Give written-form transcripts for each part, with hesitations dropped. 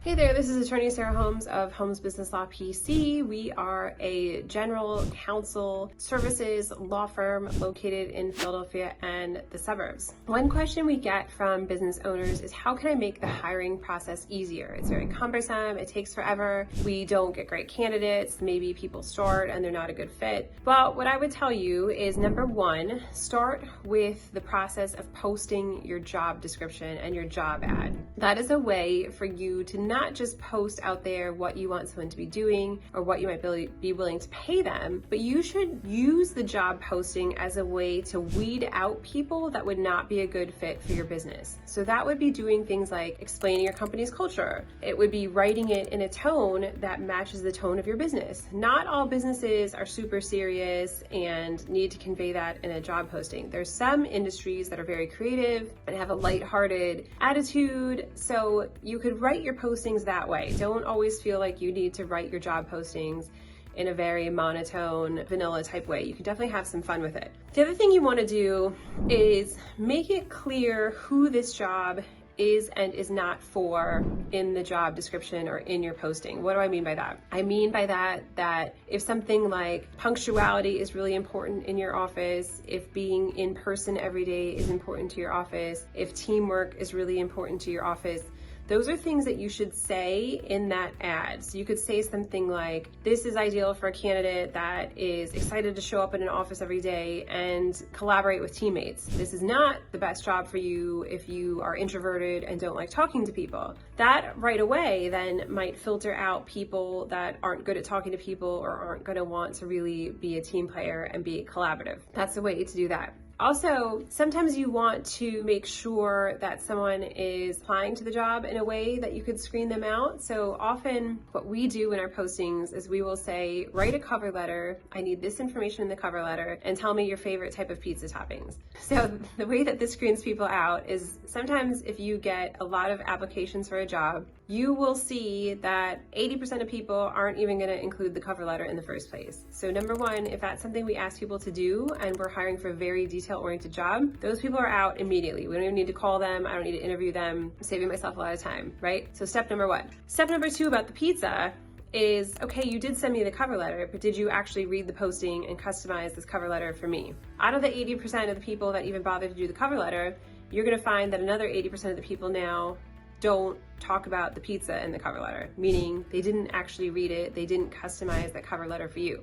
Hey there, this is attorney Sarah Holmes of Holmes Business Law P.C. We are a general counsel services law firm located in Philadelphia and the suburbs. One question we get from business owners is, how can I make the hiring process easier? It's very cumbersome, it takes forever, we don't get great candidates, maybe people start and they're not a good fit. Well, what I would tell you is, number one, start with the process of posting your job description and your job ad. That is a way for you to not just post out there what you want someone to be doing or what you might be willing to pay them, but you should use the job posting as a way to weed out people that would not be a good fit for your business. So that would be doing things like explaining your company's culture. It would be writing it in a tone that matches the tone of your business. Not all businesses are super serious and need to convey that in a job posting. There's some industries that are very creative and have a lighthearted attitude, so you could write your postings that way. Don't always feel like you need to write your job postings in a very monotone, vanilla type way. You can definitely have some fun with it. The other thing you want to do is make it clear who this job is and is not for in the job description or in your posting. What do I mean by that? I mean by that if something like punctuality is really important in your office, if being in person every day is important to your office, if teamwork is really important to your office, those are things that you should say in that ad. So you could say something like, this is ideal for a candidate that is excited to show up in an office every day and collaborate with teammates. This is not the best job for you if you are introverted and don't like talking to people. That right away then might filter out people that aren't good at talking to people or aren't going to want to really be a team player and be collaborative. That's the way to do that. Also, sometimes you want to make sure that someone is applying to the job in a way that you could screen them out. So often what we do in our postings is we will say, write a cover letter. I need this information in the cover letter and tell me your favorite type of pizza toppings. So the way that this screens people out is, sometimes if you get a lot of applications for a job, you will see that 80% of people aren't even going to include the cover letter in the first place. So number one, if that's something we ask people to do and we're hiring for a very detail-oriented job, those people are out immediately. We don't even need to call them. I don't need to interview them. I'm saving myself a lot of time, right? So step number one. Step number two about the pizza is, okay, you did send me the cover letter, but did you actually read the posting and customize this cover letter for me? Out of the 80% of the people that even bother to do the cover letter, you're going to find that another 80% of the people now don't talk about the pizza in the cover letter, meaning they didn't actually read it, they didn't customize that cover letter for you.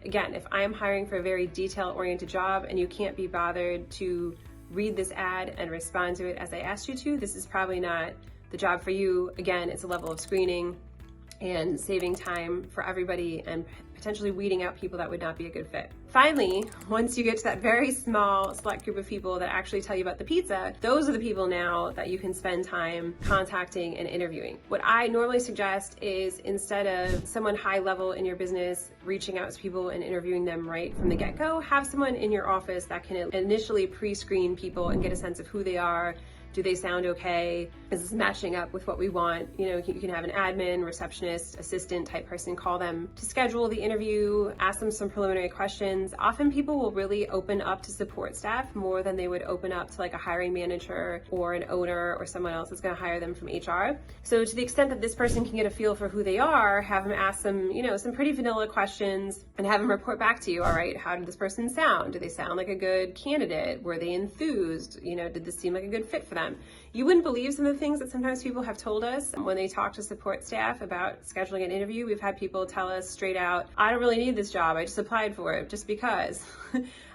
Again, if I am hiring for a very detail-oriented job and you can't be bothered to read this ad and respond to it as I asked you to, this is probably not the job for you. Again, it's a level of screening and saving time for everybody and potentially weeding out people that would not be a good fit. Finally, once you get to that very small select group of people that actually tell you about the pizza, those are the people now that you can spend time contacting and interviewing. What I normally suggest is, instead of someone high level in your business reaching out to people and interviewing them right from the get-go, have someone in your office that can initially pre-screen people and get a sense of who they are. Do they sound okay? Is this matching up with what we want? You know, you can have an admin, receptionist, assistant type person call them to schedule the interview, ask them some preliminary questions. Often people will really open up to support staff more than they would open up to like a hiring manager or an owner or someone else that's going to hire them from HR. So to the extent that this person can get a feel for who they are, have them ask them, you know, some pretty vanilla questions and have them report back to you. All right, how did this person sound? Do they sound like a good candidate? Were they enthused? You know, did this seem like a good fit for them? You wouldn't believe some of the things that sometimes people have told us when they talk to support staff about scheduling an interview. We've had people tell us straight out, I don't really need this job, I just applied for it just because.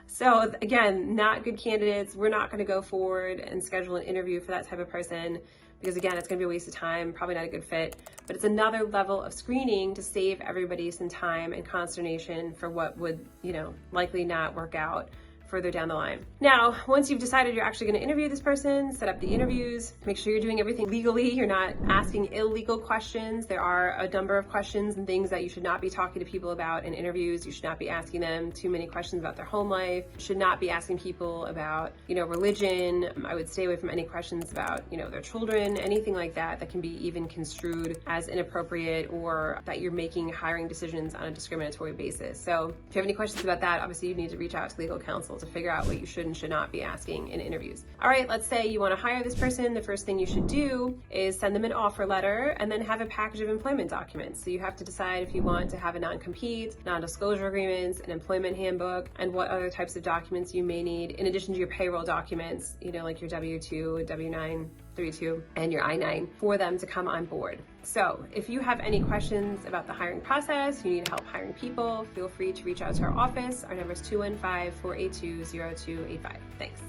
So again, not good candidates. We're not going to go forward and schedule an interview for that type of person, because again, it's going to be a waste of time, probably not a good fit, but it's another level of screening to save everybody some time and consternation for what would, you know, likely not work out further down the line. Now, once you've decided you're actually going to interview this person, set up the interviews, make sure you're doing everything legally. You're not asking illegal questions. There are a number of questions and things that you should not be talking to people about in interviews. You should not be asking them too many questions about their home life. You should not be asking people about, you know, religion. I would stay away from any questions about, you know, their children, anything like that that can be even construed as inappropriate or that you're making hiring decisions on a discriminatory basis. So if you have any questions about that, obviously you need to reach out to legal counsel. counsel to figure out what you should and should not be asking in interviews. All right, let's say you want to hire this person. The first thing you should do is send them an offer letter and then have a package of employment documents. So you have to decide if you want to have a non-compete, non-disclosure agreements, an employment handbook, and what other types of documents you may need in addition to your payroll documents, like your W-2, W-9, 32, and your I-9 for them to come on board. So if you have any questions about the hiring process, you need help hiring people, feel free to reach out to our office. Our number is 215-482-0285. Thanks.